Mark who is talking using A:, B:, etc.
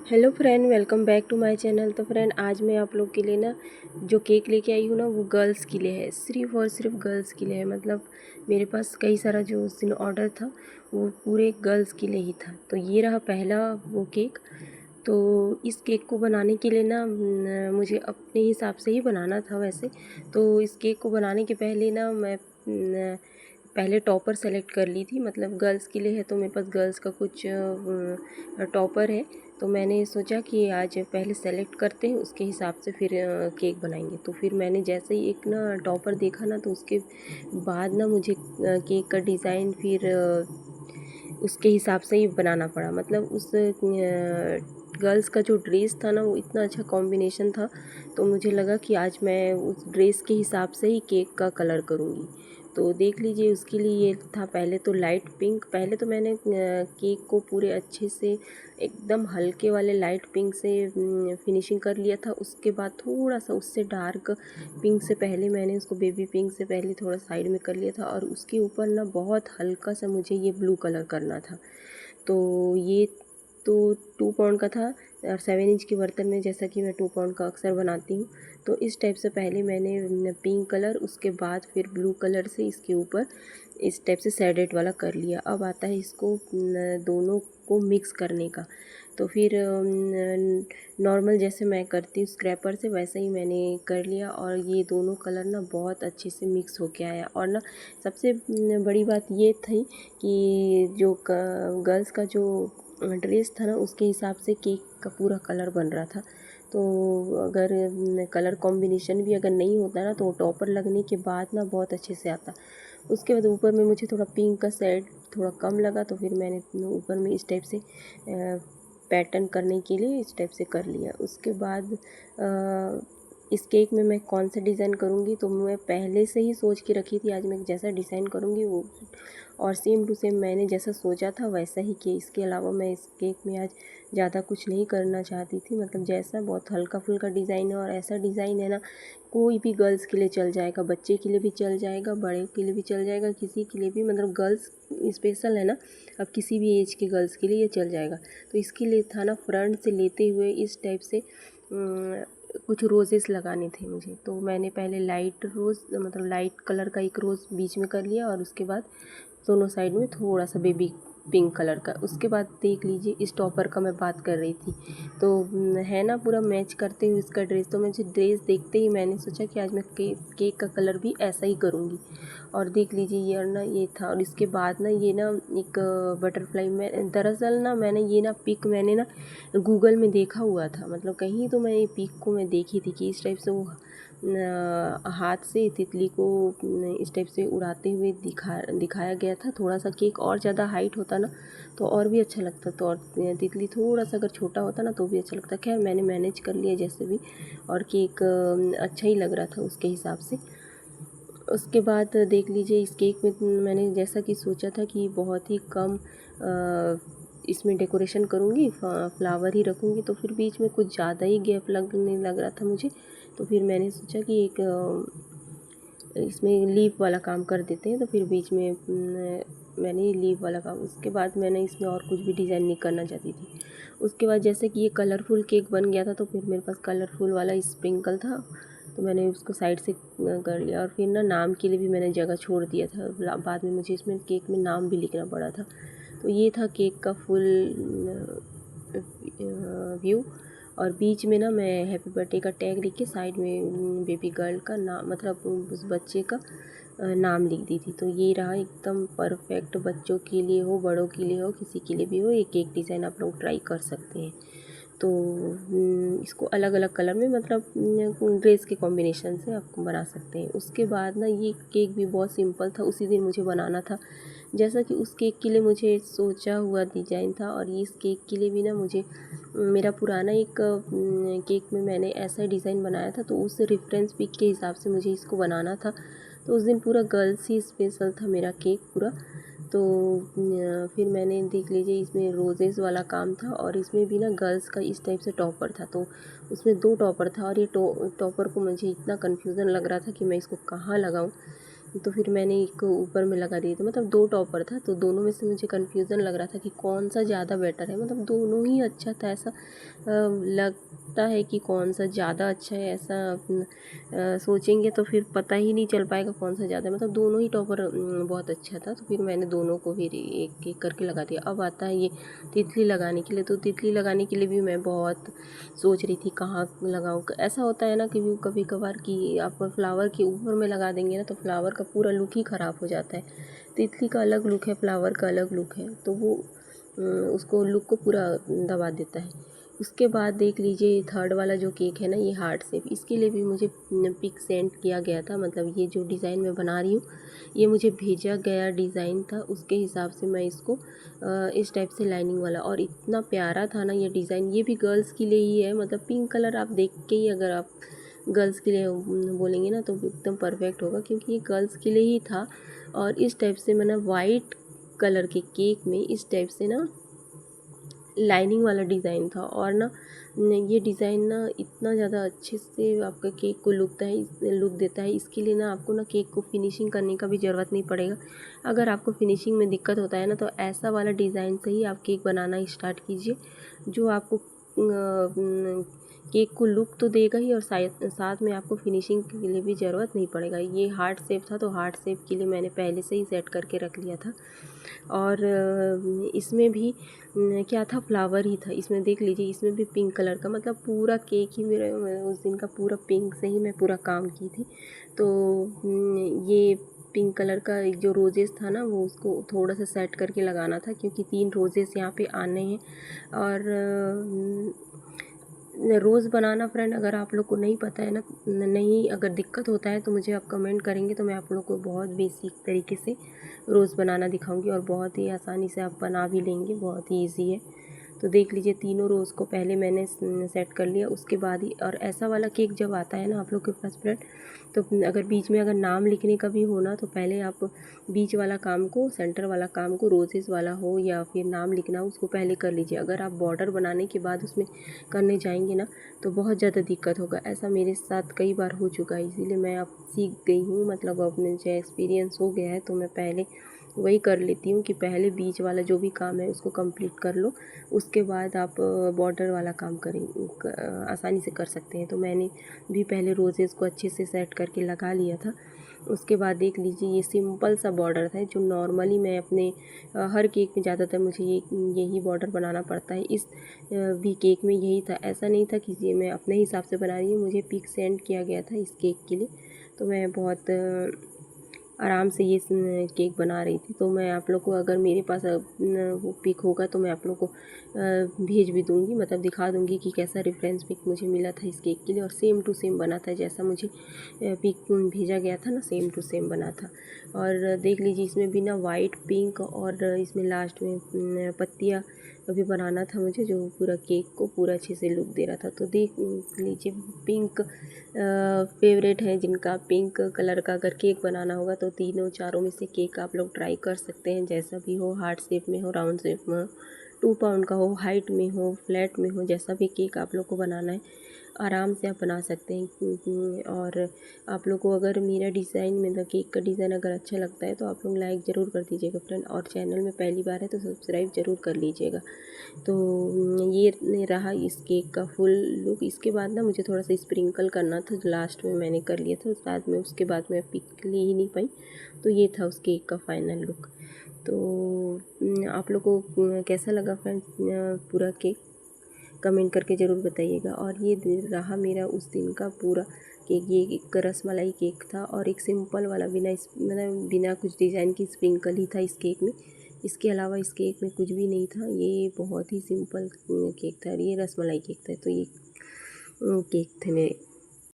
A: Hello friend, welcome back to my channel. तो friend, आज मैं आप लोग के लिए ना जो केक लेके आई हूँ ना, वो गर्ल्स के लिए है, सिर्फ़ और सिर्फ गर्ल्स के लिए है। मतलब मेरे पास कई सारा जो उस दिन ऑर्डर था वो पूरे गर्ल्स के लिए ही था। तो ये रहा पहला वो केक। तो इस केक को बनाने के लिए ना मुझे अपने हिसाब से ही बनाना था वैसे। तो इस केक को बनाने के पहले ना मैं पहले टॉपर सेलेक्ट कर ली थी। मतलब गर्ल्स के लिए है तो मेरे पास गर्ल्स का कुछ टॉपर है। तो मैंने सोचा कि आज पहले सेलेक्ट करते हैं, उसके हिसाब से फिर केक बनाएंगे। तो फिर मैंने जैसे ही एक ना टॉपर देखा ना, तो उसके बाद ना मुझे केक का डिज़ाइन फिर उसके हिसाब से ही बनाना पड़ा। मतलब उस गर्ल्स का जो ड्रेस था ना, वो इतना अच्छा कॉम्बिनेशन था। तो मुझे लगा कि आज मैं उस ड्रेस के हिसाब से ही केक का कलर करूँगी। तो देख लीजिए, उसके लिए ये था पहले तो लाइट पिंक। पहले तो मैंने केक को पूरे अच्छे से एकदम हल्के वाले लाइट पिंक से फिनिशिंग कर लिया था। उसके बाद थोड़ा सा उससे डार्क पिंक से पहले मैंने उसको बेबी पिंक से पहले थोड़ा साइड में कर लिया था, और उसके ऊपर ना बहुत हल्का सा मुझे ये ब्लू कलर करना था। तो ये तो 2 पाउंड का था और 7 इंच के बर्तन में, जैसा कि मैं 2 पाउंड का अक्सर बनाती हूँ। तो इस टाइप से पहले मैंने पिंक कलर, उसके बाद फिर ब्लू कलर से इसके ऊपर इस टाइप से शेडेड वाला कर लिया। अब आता है इसको दोनों को मिक्स करने का। तो फिर नॉर्मल जैसे मैं करती हूँ स्क्रैपर से, वैसे ही मैंने कर लिया, और ये दोनों कलर ना बहुत अच्छे से मिक्स होके आया। और ना सबसे बड़ी बात ये थी कि जो गर्ल्स का जो ड्रेस था ना, उसके हिसाब से केक का पूरा कलर बन रहा था। तो अगर कलर कॉम्बिनेशन भी अगर नहीं होता ना, तो टॉपर लगने के बाद ना बहुत अच्छे से आता। उसके बाद ऊपर में मुझे थोड़ा पिंक का शेड थोड़ा कम लगा, तो फिर मैंने ऊपर में इस टाइप से पैटर्न करने के लिए इस टाइप से कर लिया। उसके बाद इस केक में मैं कौन सा डिज़ाइन करूँगी, तो मैं पहले से ही सोच के रखी थी आज मैं जैसा डिज़ाइन करूँगी वो, और सेम टू सेम मैंने जैसा सोचा था वैसा ही किया। इसके अलावा मैं इस केक में आज ज़्यादा कुछ नहीं करना चाहती थी। मतलब जैसा बहुत हल्का फुल्का डिज़ाइन है, और ऐसा डिज़ाइन है ना, कोई भी गर्ल्स के लिए चल जाएगा, बच्चे के लिए भी चल जाएगा, बड़े के लिए भी चल जाएगा, किसी के लिए भी। मतलब गर्ल्स स्पेशल है ना, अब किसी भी एज के गर्ल्स के लिए ये चल जाएगा। तो इसके लिए था ना, फ्रंट से लेते हुए इस टाइप से कुछ रोजेस लगाने थे मुझे। तो मैंने पहले लाइट रोज़, मतलब लाइट कलर का एक रोज़ बीच में कर लिया, और उसके बाद दोनों साइड में थोड़ा सा बेबी पिंक कलर का। उसके बाद देख लीजिए, इस टॉपर का मैं बात कर रही थी, तो है ना पूरा मैच करते हुए इसका ड्रेस। तो मुझे ड्रेस देखते ही मैंने सोचा कि आज मैं केक का कलर भी ऐसा ही करूँगी। और देख लीजिए, ये ना ये था। और इसके बाद ना ये ना एक बटरफ्लाई में, दरअसल ना मैंने ये ना पिक मैंने ना गूगल में देखा हुआ था। मतलब कहीं तो मैं ये पिक को मैं देखी थी कि इस टाइप से वो हाथ से तितली को इस टाइप से उड़ाते हुए दिखाया गया था। थोड़ा सा केक और ज़्यादा हाइट होता ना तो और भी अच्छा लगता, तो और तितली थोड़ा सा अगर छोटा होता ना तो भी अच्छा लगता। खैर मैंने मैनेज कर लिया जैसे भी, और केक अच्छा ही लग रहा था उसके हिसाब से। उसके बाद देख लीजिए, इस केक में मैंने जैसा कि सोचा था कि बहुत ही कम इसमें डेकोरेशन करूँगी, फ्लावर ही रखूँगी। तो फिर बीच में कुछ ज़्यादा ही गैप लगने लग रहा था मुझे। तो फिर मैंने सोचा कि एक इसमें लीफ वाला काम कर देते हैं। तो फिर बीच में मैंने लीफ वाला काम, उसके बाद मैंने इसमें और कुछ भी डिज़ाइन नहीं करना चाहती थी। उसके बाद जैसे कि ये कलरफुल केक बन गया था, तो फिर मेरे पास कलरफुल वाला स्प्रिंकल था, तो मैंने उसको साइड से कर लिया। और फिर ना नाम के लिए भी मैंने जगह छोड़ दिया था, बाद में मुझे इसमें केक में नाम भी लिखना पड़ा था। तो ये था केक का फुल व्यू। और बीच में ना मैं हैप्पी बर्थडे का टैग लिख के साइड में बेबी गर्ल का नाम, मतलब उस बच्चे का नाम लिख दी थी। तो ये रहा एकदम परफेक्ट, बच्चों के लिए हो, बड़ों के लिए हो, किसी के लिए भी हो, ये केक डिज़ाइन आप लोग ट्राई कर सकते हैं। तो इसको अलग अलग कलर में, मतलब ड्रेस के कॉम्बिनेशन से आप बना सकते हैं। उसके बाद ना ये केक भी बहुत सिंपल था, उसी दिन मुझे बनाना था। जैसा कि उस केक के लिए मुझे सोचा हुआ डिज़ाइन था, और इस केक के लिए भी ना मुझे मेरा पुराना एक केक में मैंने ऐसा डिज़ाइन बनाया था, तो उस रेफरेंस पिक के हिसाब से मुझे इसको बनाना था। तो उस दिन पूरा गर्ल्स ही स्पेशल था मेरा केक पूरा। तो फिर मैंने देख लीजिए, इसमें रोजेज़ वाला काम था, और इसमें भी ना गर्ल्स का इस टाइप से टॉपर था। तो उसमें 2 टॉपर था, और ये टॉपर को मुझे इतना कन्फ्यूज़न लग रहा था कि मैं इसको कहाँ लगाऊँ। तो फिर मैंने एक ऊपर में लगा दिए थे, मतलब 2 टॉपर था, तो दोनों में से मुझे कन्फ्यूज़न लग रहा था कि कौन सा ज़्यादा बेटर है, मतलब दोनों ही अच्छा था। ऐसा लगता है कि कौन सा ज़्यादा अच्छा है, ऐसा सोचेंगे तो फिर पता ही नहीं चल पाएगा कौन सा ज़्यादा है, मतलब दोनों ही टॉपर बहुत अच्छा था। तो फिर मैंने दोनों को फिर एक एक करके लगा दिया। अब आता है ये तितली लगाने के लिए, तो तितली लगाने के लिए भी मैं बहुत सोच रही थी कहाँ लगाऊँ। ऐसा होता है ना कि कभी कभार कि आप फ्लावर के ऊपर में लगा देंगे ना तो फ्लावर का पूरा लुक ही ख़राब हो जाता है। तितली का अलग लुक है, फ्लावर का अलग लुक है, तो वो उसको लुक को पूरा दबा देता है। उसके बाद देख लीजिए थर्ड वाला जो केक है ना, ये हार्ट शेप, इसके लिए भी मुझे पिक सेंड किया गया था, मतलब ये जो डिज़ाइन मैं बना रही हूँ ये मुझे भेजा गया डिज़ाइन था, उसके हिसाब से मैं इसको इस टाइप से लाइनिंग वाला, और इतना प्यारा था ना ये डिज़ाइन। ये भी गर्ल्स के लिए ही है, मतलब पिंक कलर आप देख के ही अगर आप गर्ल्स के लिए बोलेंगे ना तो एकदम परफेक्ट होगा, क्योंकि ये गर्ल्स के लिए ही था। और इस टाइप से मैंने वाइट कलर के केक में इस टाइप से ना लाइनिंग वाला डिज़ाइन था, और ना ये डिज़ाइन ना इतना ज़्यादा अच्छे से आपका केक को लुक देता है। इसके लिए ना आपको ना केक को फिनिशिंग करने का भी ज़रूरत नहीं पड़ेगा। अगर आपको फिनिशिंग में दिक्कत होता है ना तो ऐसा वाला डिज़ाइन से ही आप केक बनाना स्टार्ट कीजिए, जो आपको केक को लुक तो देगा ही, और साथ में आपको फिनिशिंग के लिए भी ज़रूरत नहीं पड़ेगा। ये हार्ट शेप था, तो हार्ट शेप के लिए मैंने पहले से ही सेट करके रख लिया था। और इसमें भी क्या था, फ्लावर ही था। इसमें देख लीजिए, इसमें भी पिंक कलर का, मतलब पूरा केक ही मेरा उस दिन का पूरा पिंक से ही मैं पूरा काम की थी। तो ये पिंक कलर का एक जो रोजेस था ना, वो उसको थोड़ा सा सेट करके लगाना था, क्योंकि 3 रोजेस यहाँ पे आने हैं। और रोज़ बनाना फ्रेंड, अगर आप लोग को नहीं पता है ना, नहीं अगर दिक्कत होता है तो मुझे आप कमेंट करेंगे, तो मैं आप लोग को बहुत बेसिक तरीके से रोज़ बनाना दिखाऊंगी, और बहुत ही आसानी से आप बना भी लेंगे, बहुत ही ईजी है। तो देख लीजिए तीनों रोज़ को पहले मैंने सेट कर लिया, उसके बाद ही। और ऐसा वाला केक जब आता है ना आप लोग के पास फ्रेंड, तो अगर बीच में अगर नाम लिखने का भी हो ना, तो पहले आप बीच वाला काम को, सेंटर वाला काम को, रोजेस वाला हो या फिर नाम लिखना हो, उसको पहले कर लीजिए। अगर आप बॉर्डर बनाने के बाद उसमें करने जाएंगे ना तो बहुत ज़्यादा दिक्कत होगा। ऐसा मेरे साथ कई बार हो चुका है, इसीलिए मैं अब सीख गई हूँ, मतलब अपने जो एक्सपीरियंस हो गया है, तो मैं पहले वही कर लेती हूँ कि पहले बीच वाला जो भी काम है उसको कंप्लीट कर लो, उसके बाद आप बॉर्डर वाला काम आसानी से कर सकते हैं। तो मैंने भी पहले रोजेज़ को अच्छे से सेट करके लगा लिया था। उसके बाद देख लीजिए ये सिंपल सा बॉर्डर था, जो नॉर्मली मैं अपने हर केक में ज़्यादातर मुझे यही बॉर्डर बनाना पड़ता है। इस भी केक में यही था, ऐसा नहीं था कि ये मैं अपने हिसाब से बना रही हूँ, मुझे पिक सेंड किया गया था इस केक के लिए। तो मैं बहुत आराम से ये केक बना रही थी। तो मैं आप लोग को, अगर मेरे पास वो पिक होगा तो मैं आप लोग को भेज भी दूँगी, मतलब दिखा दूँगी कि कैसा रेफरेंस पिक मुझे मिला था इस केक के लिए, और सेम टू सेम बना था, जैसा मुझे पिक भेजा गया था ना, सेम टू सेम बना था। और देख लीजिए इसमें भी ना वाइट, पिंक, और इसमें लास्ट में पत्तियाँ अभी बनाना था मुझे, जो पूरा केक को पूरा अच्छे से लुक दे रहा था। तो देख लीजिए पिंक फेवरेट है जिनका, पिंक कलर का अगर केक बनाना होगा तो तीनों चारों में से केक आप लोग ट्राई कर सकते हैं, जैसा भी हो, हार्ट शेप में हो, राउंड शेप में हो, 2 पाउंड का हो, हाइट में हो, फ्लैट में हो, जैसा भी केक आप लोग को बनाना है आराम से आप बना सकते हैं। और आप लोग को अगर मेरा डिज़ाइन, मेरा केक का डिज़ाइन अगर अच्छा लगता है तो आप लोग लाइक ज़रूर कर दीजिएगा फ्रेंड, और चैनल में पहली बार है तो सब्सक्राइब ज़रूर कर लीजिएगा। तो ये रहा इस केक का फुल लुक। इसके बाद ना मुझे थोड़ा सा स्प्रिंकल करना था, जो लास्ट में मैंने कर लिया था, बाद में उसके बाद मैं पिक ले ही नहीं पाई। तो ये था उस केक का फाइनल लुक। तो आप लोग को कैसा लगा फ्रेंड पूरा केक, कमेंट करके ज़रूर बताइएगा। और ये रहा मेरा उस दिन का पूरा केक। ये एक रसमलाई केक था, और एक सिंपल वाला मतलब बिना कुछ डिज़ाइन की स्प्रिंकल ही था इस केक में। इसके अलावा इस केक में कुछ भी नहीं था, ये बहुत ही सिंपल केक था, ये रसमलाई केक था। तो ये केक थे मेरे।